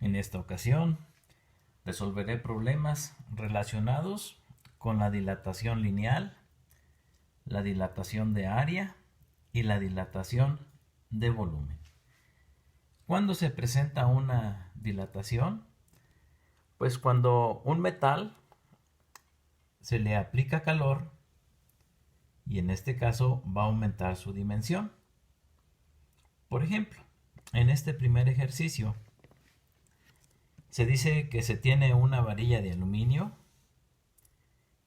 En esta ocasión resolveré problemas relacionados con la dilatación lineal, la dilatación de área y la dilatación de volumen. ¿Cuándo se presenta una dilatación? Pues cuando un metal se le aplica calor y en este caso va a aumentar su dimensión. Por ejemplo, en este primer ejercicio se dice que se tiene una varilla de aluminio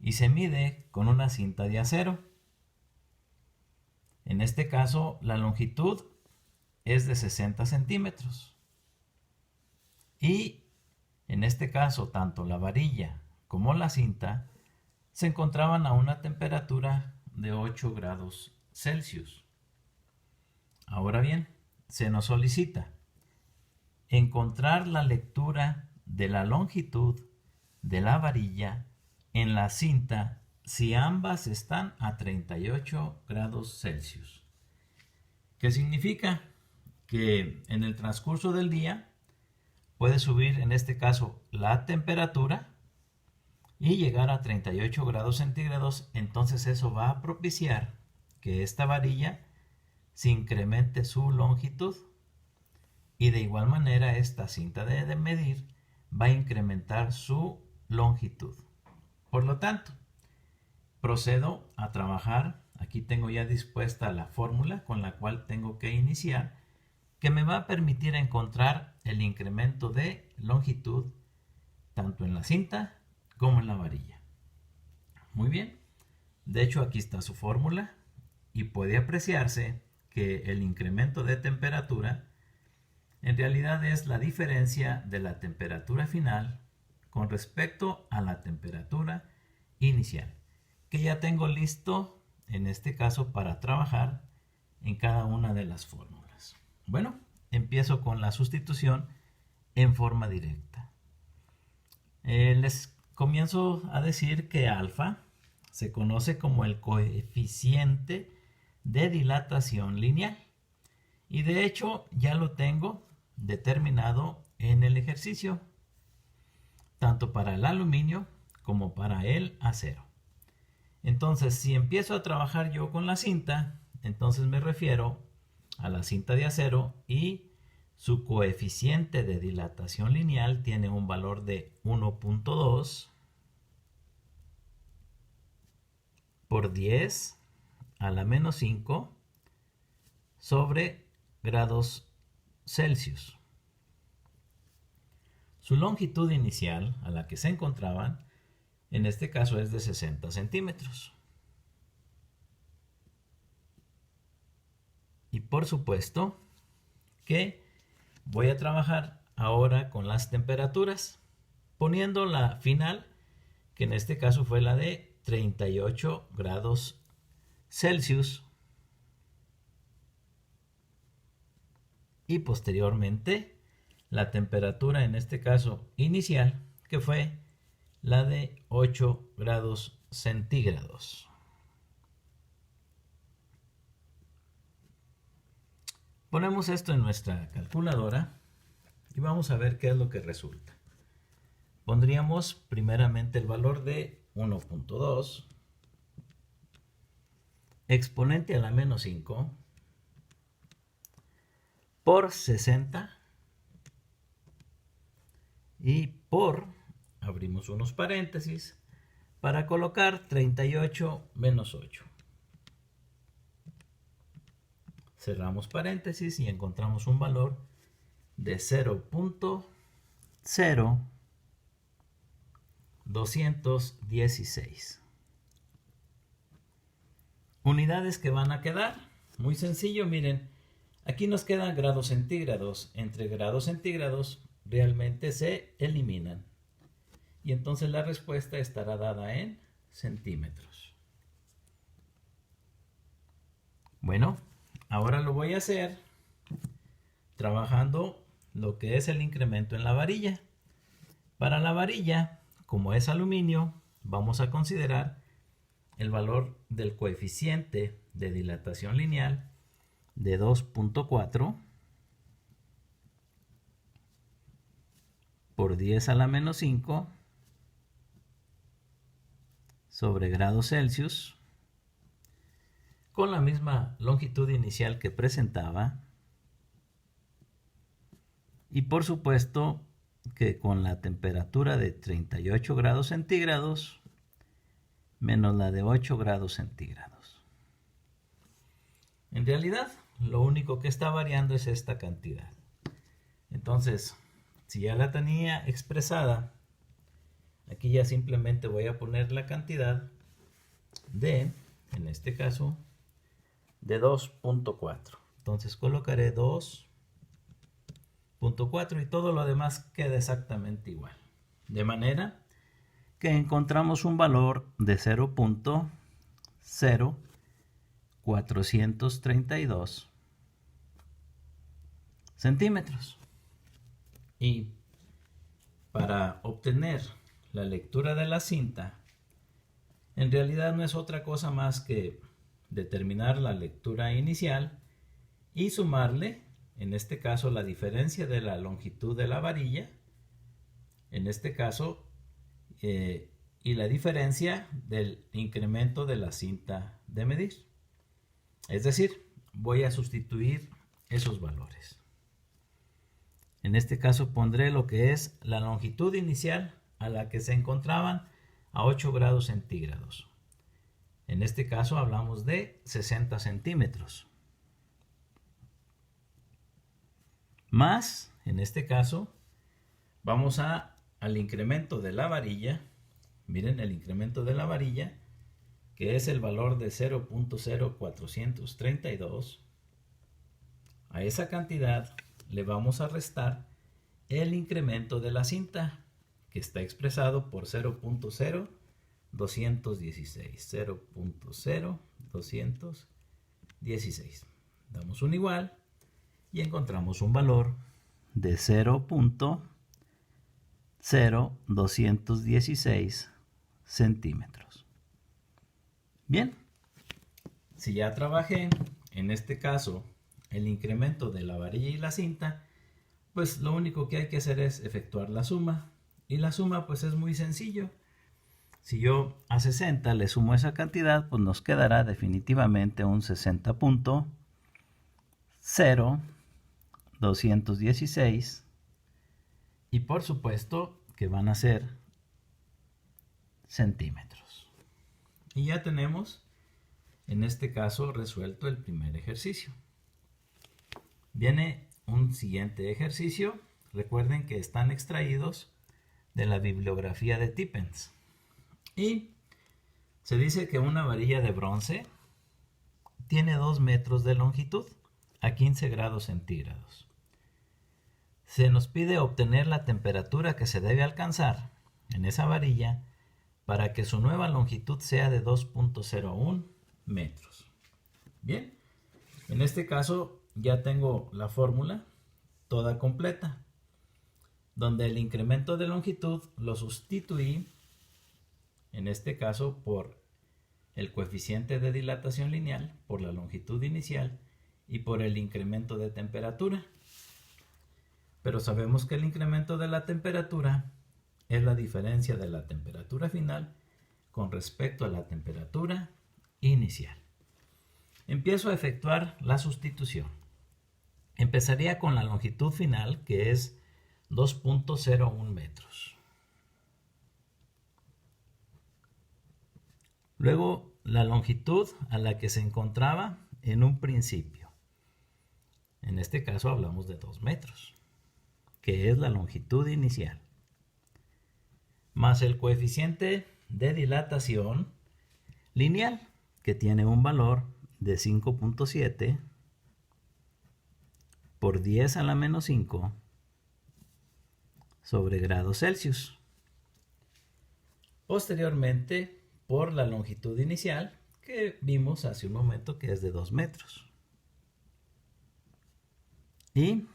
y se mide con una cinta de acero. En este caso, la longitud es de 60 centímetros. Y en este caso, tanto la varilla como la cinta se encontraban a una temperatura de 8 grados Celsius. Ahora bien, se nos solicita encontrar la lectura de la longitud de la varilla en la cinta si ambas están a 38 grados Celsius. ¿Qué significa? Que en el transcurso del día puede subir en este caso la temperatura y llegar a 38 grados centígrados, entonces eso va a propiciar que esta varilla se incremente su longitud y de igual manera esta cinta de medir va a incrementar su longitud. Por lo tanto, procedo a trabajar. Aquí tengo ya dispuesta la fórmula con la cual tengo que iniciar, que me va a permitir encontrar el incremento de longitud tanto en la cinta como en la varilla. Muy bien, de hecho aquí está su fórmula y puede apreciarse que el incremento de temperatura en realidad es la diferencia de la temperatura final con respecto a la temperatura inicial, que ya tengo listo en este caso para trabajar en cada una de las fórmulas. Bueno, empiezo con la sustitución en forma directa. Les comienzo a decir que alfa se conoce como el coeficiente de dilatación lineal y de hecho ya lo tengo determinado en el ejercicio, tanto para el aluminio como para el acero. Entonces, si empiezo a trabajar yo con la cinta, entonces me refiero a la cinta de acero y su coeficiente de dilatación lineal tiene un valor de 1.2 por 10 a la menos 5 sobre grados Celsius. Su longitud inicial a la que se encontraban, en este caso es de 60 centímetros. Y por supuesto que voy a trabajar ahora con las temperaturas, poniendo la final, que en este caso fue la de 38 grados Celsius. Y posteriormente la temperatura en este caso inicial, que fue la de 8 grados centígrados. Ponemos esto en nuestra calculadora y vamos a ver qué es lo que resulta. Pondríamos primeramente el valor de 1.2 exponente a la menos 5 por 60 y por, abrimos unos paréntesis, para colocar 38 menos 8. Cerramos paréntesis y encontramos un valor de 0.0216. Unidades que van a quedar, muy sencillo, miren, aquí nos quedan grados centígrados. Entre grados centígrados realmente se eliminan. Y entonces la respuesta estará dada en centímetros. Bueno, ahora lo voy a hacer trabajando lo que es el incremento en la varilla. Para la varilla, como es aluminio, vamos a considerar el valor del coeficiente de dilatación lineal de 2.4 por 10 a la menos 5 sobre grados Celsius, con la misma longitud inicial que presentaba, y por supuesto que con la temperatura de 38 grados centígrados menos la de 8 grados centígrados. En realidad, lo único que está variando es esta cantidad. Entonces, si ya la tenía expresada, aquí ya simplemente voy a poner la cantidad de, en este caso, de 2.4. Entonces colocaré 2.4 y todo lo demás queda exactamente igual. De manera que encontramos un valor de 0.0432 centímetros. Y para obtener la lectura de la cinta, en realidad no es otra cosa más que determinar la lectura inicial y sumarle, en este caso, la diferencia de la longitud de la varilla, en este caso, y la diferencia del incremento de la cinta de medir. Es decir, voy a sustituir esos valores. En este caso pondré lo que es la longitud inicial a la que se encontraban a 8 grados centígrados. En este caso hablamos de 60 centímetros. Más, en este caso, vamos al incremento de la varilla. Miren el incremento de la varilla, que es el valor de 0.0432. A esa cantidad le vamos a restar el incremento de la cinta, que está expresado por 0.0216. 0.0216. Damos un igual y encontramos un valor de 0.0216 centímetros. Bien, si ya trabajé, en este caso, el incremento de la varilla y la cinta, pues lo único que hay que hacer es efectuar la suma. Y la suma pues es muy sencillo. Si yo a 60 le sumo esa cantidad, pues nos quedará definitivamente un 60.0216. Y por supuesto que van a ser centímetros. Y ya tenemos, en este caso, resuelto el primer ejercicio. Viene un siguiente ejercicio. Recuerden que están extraídos de la bibliografía de Tippens. Y se dice que una varilla de bronce tiene 2 metros de longitud a 15 grados centígrados. Se nos pide obtener la temperatura que se debe alcanzar en esa varilla para que su nueva longitud sea de 2.01 metros. Bien, en este caso ya tengo la fórmula toda completa, donde el incremento de longitud lo sustituí, en este caso, por el coeficiente de dilatación lineal, por la longitud inicial y por el incremento de temperatura. Pero sabemos que el incremento de la temperatura es la diferencia de la temperatura final con respecto a la temperatura inicial. Empiezo a efectuar la sustitución. Empezaría con la longitud final, que es 2.01 metros. Luego la longitud a la que se encontraba en un principio. En este caso hablamos de 2 metros, que es la longitud inicial. Más el coeficiente de dilatación lineal, que tiene un valor de 5.7 por 10 a la menos 5 sobre grados Celsius. Posteriormente, por la longitud inicial, que vimos hace un momento que es de 2 metros. Y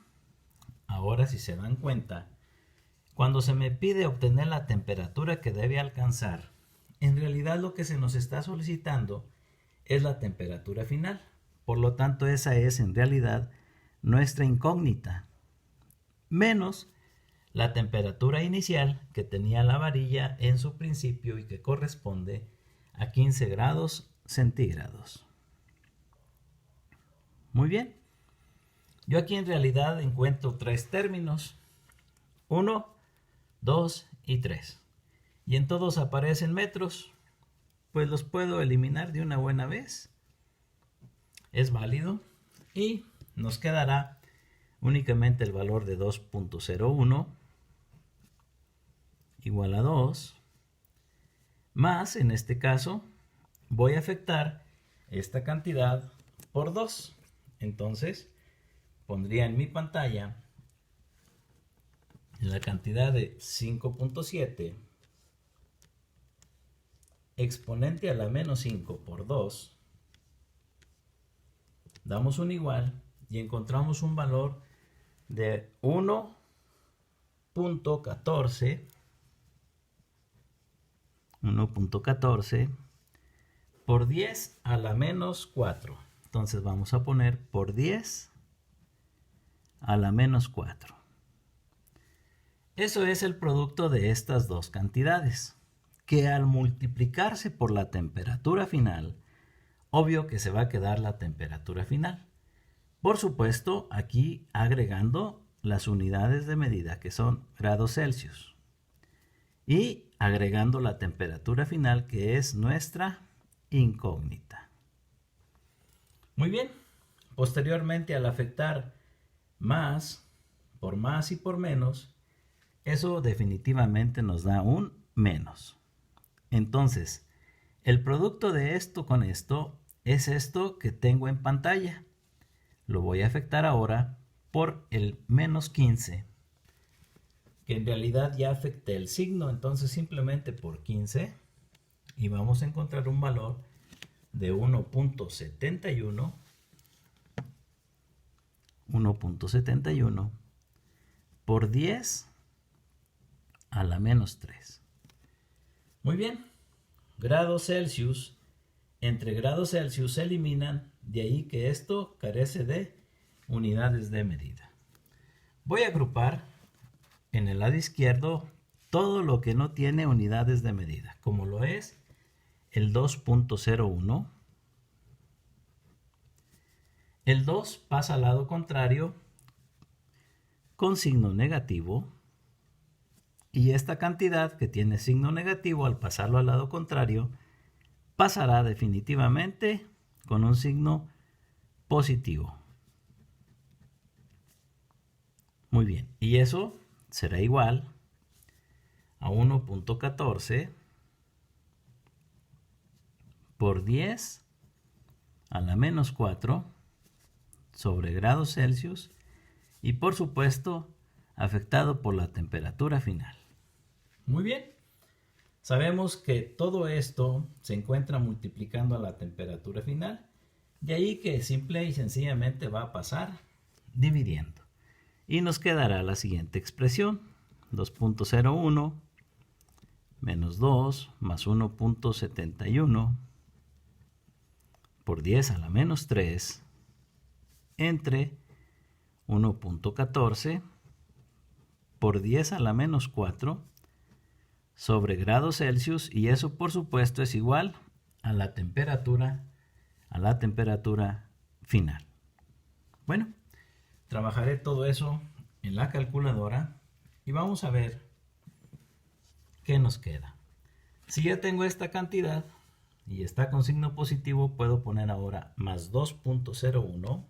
ahora, si se dan cuenta, cuando se me pide obtener la temperatura que debe alcanzar, en realidad lo que se nos está solicitando es la temperatura final. Por lo tanto, esa es en realidad nuestra incógnita, menos la temperatura inicial que tenía la varilla en su principio y que corresponde a 15 grados centígrados. Muy bien. Yo aquí en realidad encuentro tres términos. 1, 2 y 3. Y en todos aparecen metros. Pues los puedo eliminar de una buena vez. Es válido. Y nos quedará únicamente el valor de 2.01 igual a 2, más en este caso voy a afectar esta cantidad por 2. Entonces pondría en mi pantalla la cantidad de 5.7 exponente a la menos 5 por 2. Damos un igual y encontramos un valor de 1.14 por 10 a la menos 4. Entonces vamos a poner por 10 a la menos 4. Eso es el producto de estas dos cantidades, que al multiplicarse por la temperatura final, obvio que se va a quedar la temperatura final. Por supuesto, aquí agregando las unidades de medida que son grados Celsius y agregando la temperatura final que es nuestra incógnita. Muy bien, posteriormente al afectar más y por menos, eso definitivamente nos da un menos. Entonces, el producto de esto con esto es esto que tengo en pantalla. Lo voy a afectar ahora por el menos 15, que en realidad ya afecté el signo, entonces simplemente por 15 y vamos a encontrar un valor de 1.71 por 10 a la menos 3. Muy bien, grados Celsius entre grados Celsius se eliminan, de ahí que esto carece de unidades de medida. Voy a agrupar en el lado izquierdo todo lo que no tiene unidades de medida, como lo es el 2.01. El 2 pasa al lado contrario con signo negativo. Y esta cantidad que tiene signo negativo, al pasarlo al lado contrario, pasará definitivamente con un signo positivo. Muy bien, y eso será igual a 1.14 por 10 a la menos 4 sobre grados Celsius y por supuesto afectado por la temperatura final. Muy bien. Sabemos que todo esto se encuentra multiplicando a la temperatura final, de ahí que simple y sencillamente va a pasar dividiendo. Y nos quedará la siguiente expresión, 2.01 menos 2 más 1.71 por 10 a la menos 3 entre 1.14 por 10 a la menos 4 sobre grados Celsius, y eso por supuesto es igual a la temperatura final. Bueno, trabajaré todo eso en la calculadora y vamos a ver qué nos queda. Si ya tengo esta cantidad y está con signo positivo, puedo poner ahora más 2.01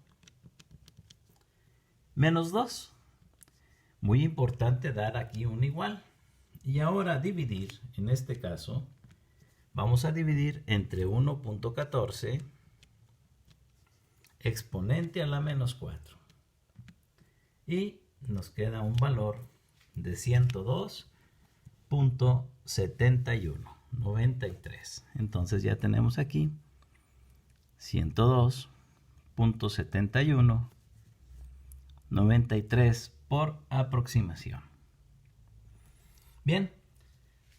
menos 2. Muy importante dar aquí un igual. Y ahora dividir, en este caso, vamos a dividir entre 1.14 exponente a la menos 4. Y nos queda un valor de 102.7193. Entonces ya tenemos aquí 102.7193 por aproximación. Bien,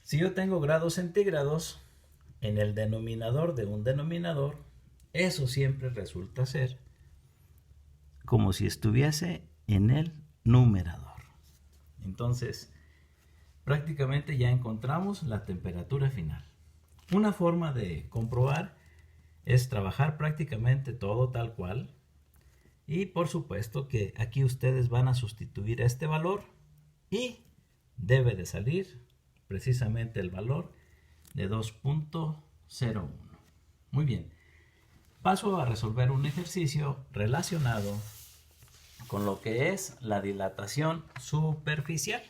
si yo tengo grados centígrados en el denominador de un denominador, eso siempre resulta ser como si estuviese en el numerador. Entonces, prácticamente ya encontramos la temperatura final. Una forma de comprobar es trabajar prácticamente todo tal cual. Y por supuesto que aquí ustedes van a sustituir este valor y debe de salir precisamente el valor de 2.01. Muy bien. Paso a resolver un ejercicio relacionado con lo que es la dilatación superficial.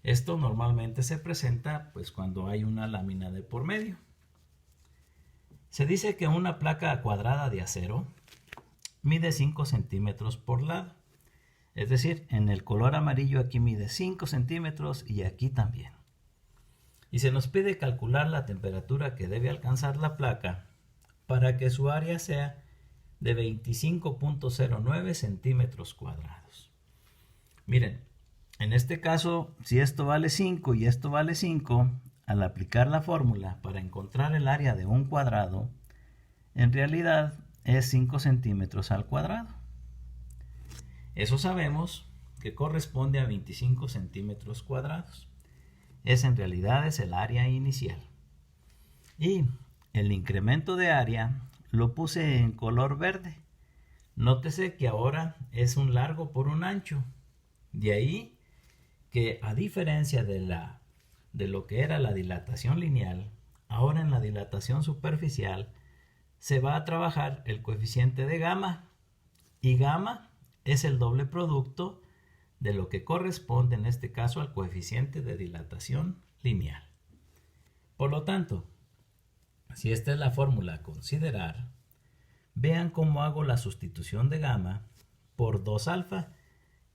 Esto normalmente se presenta pues cuando hay una lámina de por medio. Se dice que una placa cuadrada de acero mide 5 centímetros por lado. Es decir, en el color amarillo aquí mide 5 centímetros y aquí también. Y se nos pide calcular la temperatura que debe alcanzar la placa para que su área sea de 25.09 centímetros cuadrados. Miren, en este caso, si esto vale 5 y esto vale 5, al aplicar la fórmula para encontrar el área de un cuadrado, en realidad es 5 centímetros al cuadrado. Eso sabemos que corresponde a 25 centímetros cuadrados. Ese en realidad es el área inicial. Y el incremento de área lo puse en color verde. Nótese que ahora es un largo por un ancho. De ahí que a diferencia de lo que era la dilatación lineal, ahora en la dilatación superficial se va a trabajar el coeficiente de gamma. Y gamma es el doble producto de lo que corresponde en este caso al coeficiente de dilatación lineal. Por lo tanto, si esta es la fórmula a considerar, vean cómo hago la sustitución de gamma por 2 alfa,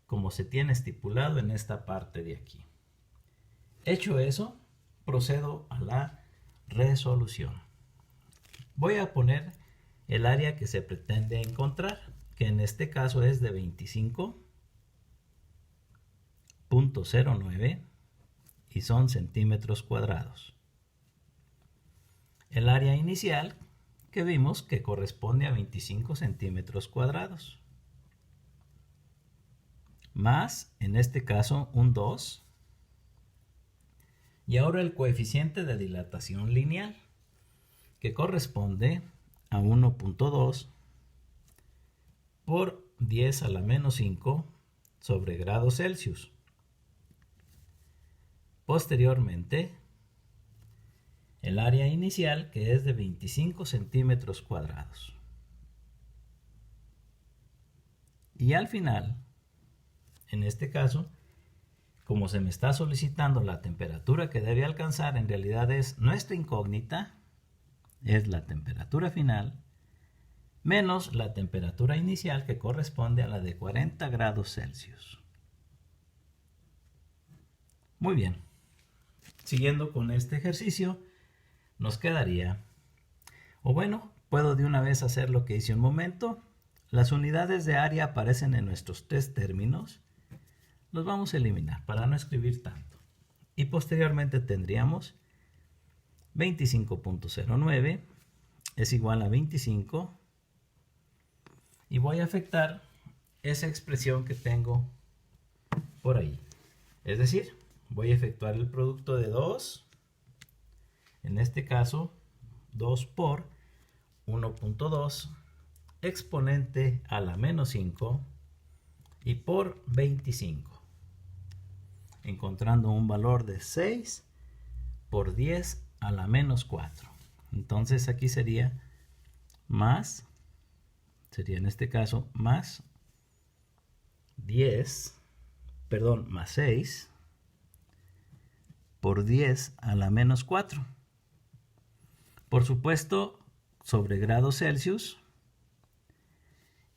como se tiene estipulado en esta parte de aquí. Hecho eso, procedo a la resolución. Voy a poner el área que se pretende encontrar, que en este caso es de 25.09 y son centímetros cuadrados. El área inicial que vimos que corresponde a 25 centímetros cuadrados. Más, en este caso, un 2. Y ahora el coeficiente de dilatación lineal, que corresponde a 1.2 por 10 a la menos 5 sobre grados Celsius. Posteriormente, el área inicial, que es de 25 centímetros cuadrados. Y al final, en este caso, como se me está solicitando la temperatura que debe alcanzar, en realidad es nuestra incógnita, es la temperatura final, menos la temperatura inicial que corresponde a la de 40 grados Celsius. Muy bien. Siguiendo con este ejercicio, nos quedaría, o bueno, puedo de una vez hacer lo que hice un momento. Las unidades de área aparecen en nuestros 3 términos. Los vamos a eliminar para no escribir tanto. Y posteriormente tendríamos 25.09 es igual a 25. Y voy a afectar esa expresión que tengo por ahí. Es decir, voy a efectuar el producto de 2. En este caso, 2 por 1.2 exponente a la menos 5 y por 25. Encontrando un valor de 6 por 10 a la menos 4. Entonces aquí sería más, sería en este caso más 6 por 10 a la menos 4. Por supuesto, sobre grados Celsius.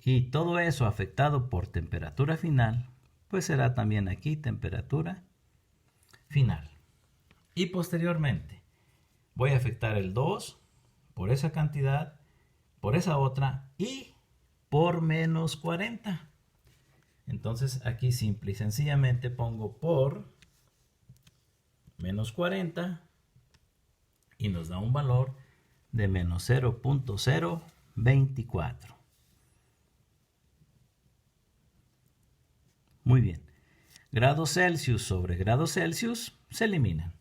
Y todo eso afectado por temperatura final, pues será también aquí temperatura final. Y posteriormente voy a afectar el 2 por esa cantidad, por esa otra y por menos 40. Entonces aquí simple y sencillamente pongo por menos 40 y nos da un valor de menos 0.024. Muy bien. grados Celsius sobre grados Celsius se eliminan.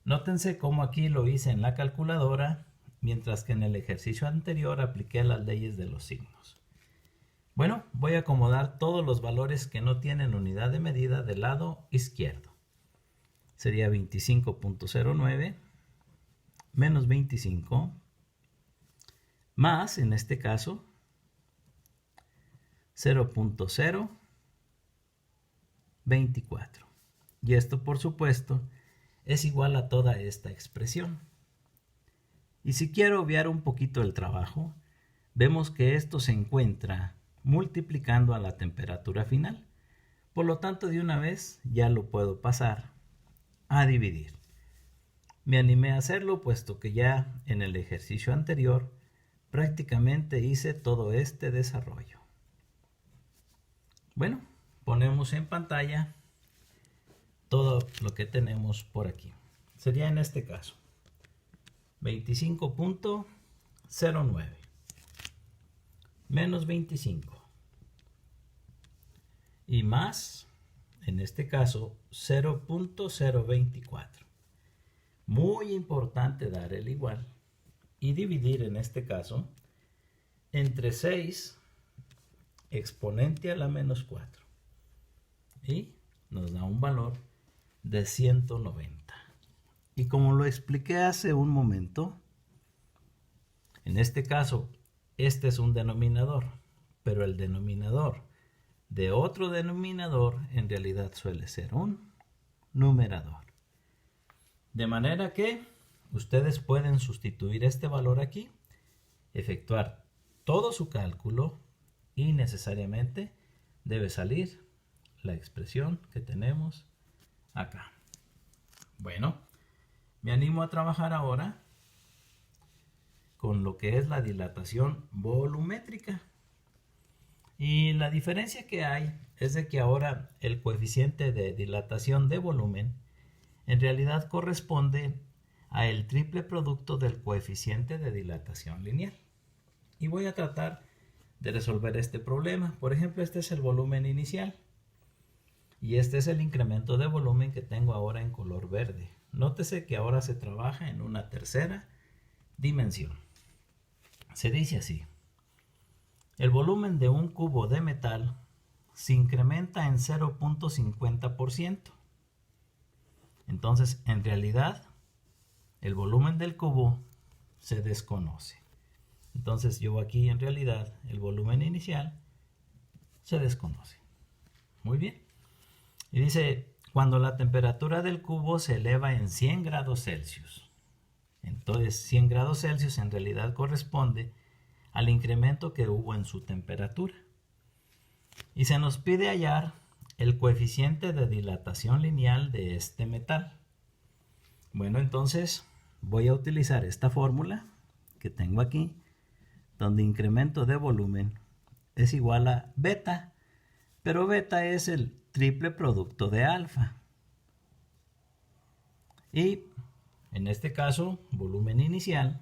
Nótense cómo aquí lo hice en la calculadora, mientras que en el ejercicio anterior apliqué las leyes de los signos. Bueno, voy a acomodar todos los valores que no tienen unidad de medida del lado izquierdo. Sería 25.09 menos 25 más, en este caso, 0.024. Y esto, por supuesto, es igual a toda esta expresión. Y si quiero obviar un poquito el trabajo, vemos que esto se encuentra multiplicando a la temperatura final. Por lo tanto, de una vez ya lo puedo pasar a dividir. Me animé a hacerlo puesto que ya en el ejercicio anterior prácticamente hice todo este desarrollo. Bueno, ponemos en pantalla todo lo que tenemos por aquí. Sería en este caso 25.09 menos 25 y más, en este caso, 0.024. Muy importante dar el igual y dividir, en este caso, entre 6 exponente a la menos 4. Y nos da un valor de 190. Y como lo expliqué hace un momento, en este caso, este es un denominador, pero el denominador de otro denominador en realidad suele ser un numerador. De manera que ustedes pueden sustituir este valor aquí, efectuar todo su cálculo y necesariamente debe salir la expresión que tenemos acá. Bueno, me animo a trabajar ahora con lo que es la dilatación volumétrica. Y la diferencia que hay es de que ahora el coeficiente de dilatación de volumen en realidad corresponde a el triple producto del coeficiente de dilatación lineal. Y voy a tratar de resolver este problema. Por ejemplo, este es el volumen inicial y este es el incremento de volumen que tengo ahora en color verde. Nótese que ahora se trabaja en una tercera dimensión. Se dice así: el volumen de un cubo de metal se incrementa en 0.50%. Entonces, en realidad, el volumen del cubo se desconoce. Entonces, yo aquí en realidad el volumen inicial se desconoce. Muy bien. Y dice, cuando la temperatura del cubo se eleva en 100 grados Celsius. Entonces, 100 grados Celsius en realidad corresponde al incremento que hubo en su temperatura. Y se nos pide hallar el coeficiente de dilatación lineal de este metal. Bueno, entonces voy a utilizar esta fórmula que tengo aquí, donde incremento de volumen es igual a beta, pero beta es el triple producto de alfa. Y en este caso, volumen inicial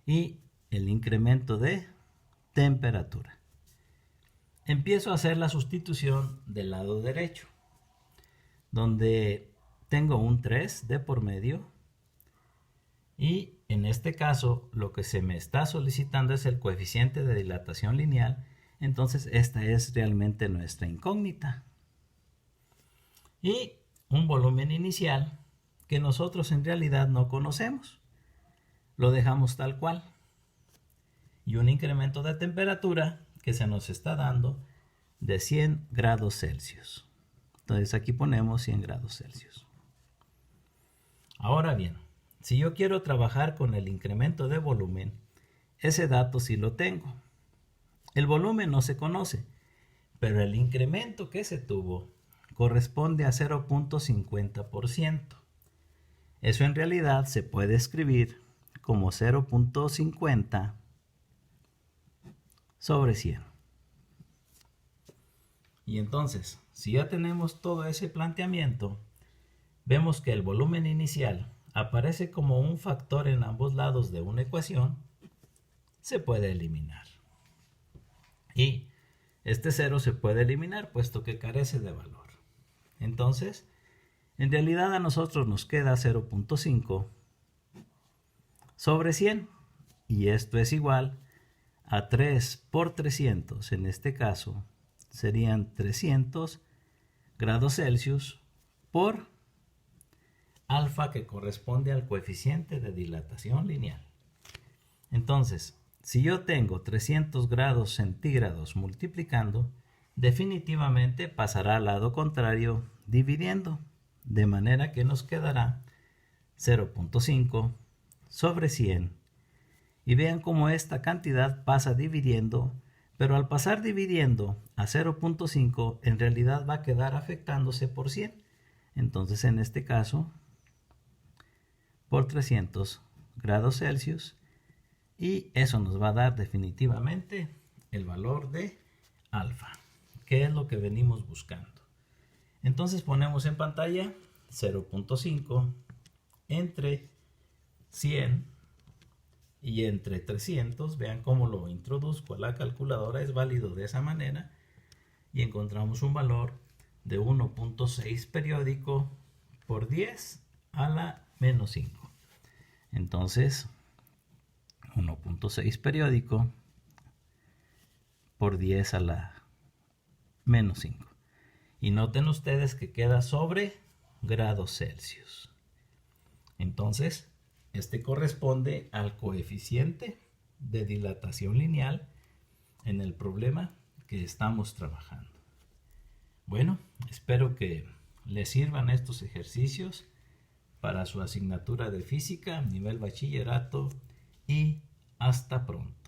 y el incremento de temperatura. Empiezo a hacer la sustitución del lado derecho, donde tengo un 3 de por medio y en este caso lo que se me está solicitando es el coeficiente de dilatación lineal. Entonces esta es realmente nuestra incógnita. Y un volumen inicial que nosotros en realidad no conocemos. Lo dejamos tal cual. Y un incremento de temperatura que se nos está dando de 100 grados Celsius. Entonces aquí ponemos 100 grados Celsius. Ahora bien, si yo quiero trabajar con el incremento de volumen, ese dato sí lo tengo. El volumen no se conoce, pero el incremento que se tuvo corresponde a 0.50%. Eso en realidad se puede escribir como 0.50 sobre 100. Y entonces, si ya tenemos todo ese planteamiento, vemos que el volumen inicial aparece como un factor en ambos lados de una ecuación, se puede eliminar. Y Este 0 se puede eliminar puesto que carece de valor. Entonces, en realidad a nosotros nos queda 0.5 sobre 100. Y esto es igual a 3 por 300. En este caso serían 300 grados Celsius por alfa, que corresponde al coeficiente de dilatación lineal. Entonces, si yo tengo 300 grados centígrados multiplicando, definitivamente pasará al lado contrario dividiendo, de manera que nos quedará 0.5 sobre 100. Y vean cómo esta cantidad pasa dividiendo, pero al pasar dividiendo a 0.5 en realidad va a quedar afectándose por 100. Entonces en este caso, por 300 grados Celsius, y eso nos va a dar definitivamente el valor de alfa, que es lo que venimos buscando. Entonces ponemos en pantalla 0.5 entre 100 y entre 300. Vean cómo lo introduzco a la calculadora, es válido de esa manera, y encontramos un valor de 1.6 periódico por 10 a la menos 5. Entonces 1.6 periódico por 10 a la menos 5. Y noten ustedes que queda sobre grados Celsius. Entonces, este corresponde al coeficiente de dilatación lineal en el problema que estamos trabajando. Bueno, espero que les sirvan estos ejercicios para su asignatura de física, nivel bachillerato, y hasta pronto.